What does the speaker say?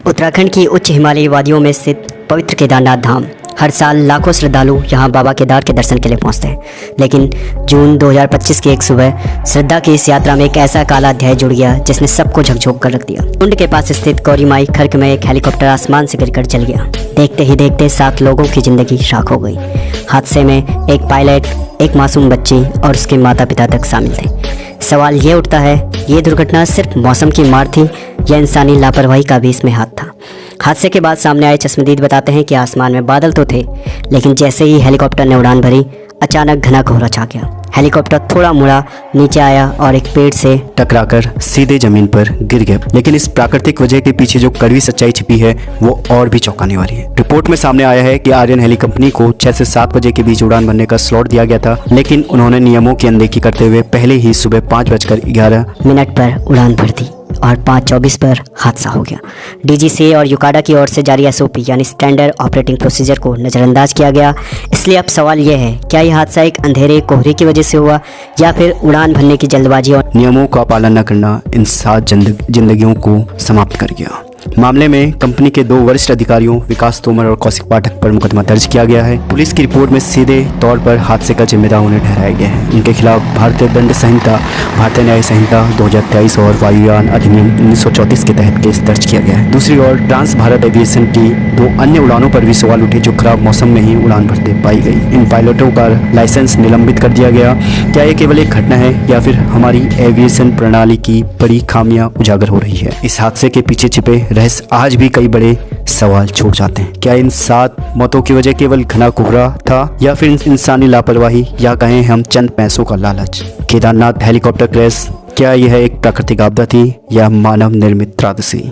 उत्तराखंड की उच्च हिमालयी वादियों में स्थित पवित्र केदारनाथ धाम। हर साल लाखों श्रद्धालु यहां बाबा केदार के दर्शन के लिए पहुंचते हैं। लेकिन जून 2025 की एक सुबह श्रद्धा की इस यात्रा में एक ऐसा काला अध्याय जुड़ गया जिसने सबको झकझोर कर रख दिया। कुंड के पास स्थित गौरीमाई खर्क में एक हेलीकॉप्टर आसमान से गिरकर जल गया। देखते ही देखते 7 लोगों की जिंदगी राख हो गई। हादसे में एक पायलट, एक मासूम बच्ची और उसके माता पिता तक शामिल थे। सवाल ये उठता है, ये दुर्घटना सिर्फ मौसम की मार थी या इंसानी लापरवाही का भी इसमें हाथ था? हादसे के बाद सामने आए चश्मदीद बताते हैं कि आसमान में बादल तो थे, लेकिन जैसे ही हेलीकॉप्टर ने उड़ान भरी, अचानक घना कोहरा छा गया। हेलीकॉप्टर थोड़ा मुड़ा, नीचे आया और एक पेड़ से टकराकर सीधे जमीन पर गिर गया। लेकिन इस प्राकृतिक वजह के पीछे जो कड़वी सच्चाई छिपी है वो और भी चौंकाने वाली है। रिपोर्ट में सामने आया है कि आर्यन हेली कंपनी को 6 से 7 बजे के बीच उड़ान भरने का स्लॉट दिया गया था, लेकिन उन्होंने नियमों की अनदेखी करते हुए पहले ही सुबह 5:11 पर उड़ान भर दी और 5:24 पर हादसा हो गया। डीजीसीए और यूकाडा की ओर से जारी एसओपी यानी स्टैंडर्ड ऑपरेटिंग प्रोसीजर को नज़रअंदाज किया गया। इसलिए अब सवाल यह है, क्या यह हादसा एक अंधेरे कोहरे की वजह से हुआ या फिर उड़ान भरने की जल्दबाजी और नियमों का पालन न करना इन 7 जिंदगियों को समाप्त कर गया। मामले में कंपनी के 2 वरिष्ठ अधिकारियों विकास तोमर और कौशिक पाठक पर मुकदमा दर्ज किया गया है। पुलिस की रिपोर्ट में सीधे तौर पर हादसे का जिम्मेदार उन्हें ठहराया गया है। इनके खिलाफ भारतीय दंड संहिता, भारतीय न्याय संहिता 2023 और वायुयान अधिनियम 1934 के तहत केस दर्ज किया गया है। दूसरी ओर ट्रांस भारत एविएशन की 2 अन्य उड़ानों पर भी सवाल उठे जो खराब मौसम में ही उड़ान भरते पाई गई। इन पायलटों का लाइसेंस निलंबित कर दिया गया। क्या ये केवल एक घटना है या फिर हमारी एविएशन प्रणाली की बड़ी खामियां उजागर हो रही है? इस हादसे के पीछे छिपे रहस्य आज भी कई बड़े सवाल छोड़ जाते हैं। क्या इन 7 मौतों की वजह केवल घना कोहरा था या फिर इंसानी लापरवाही या कहें हम चंद पैसों का लालच? केदारनाथ हेलीकॉप्टर क्रैश, क्या यह एक प्राकृतिक आपदा थी या मानव निर्मित त्रासदी?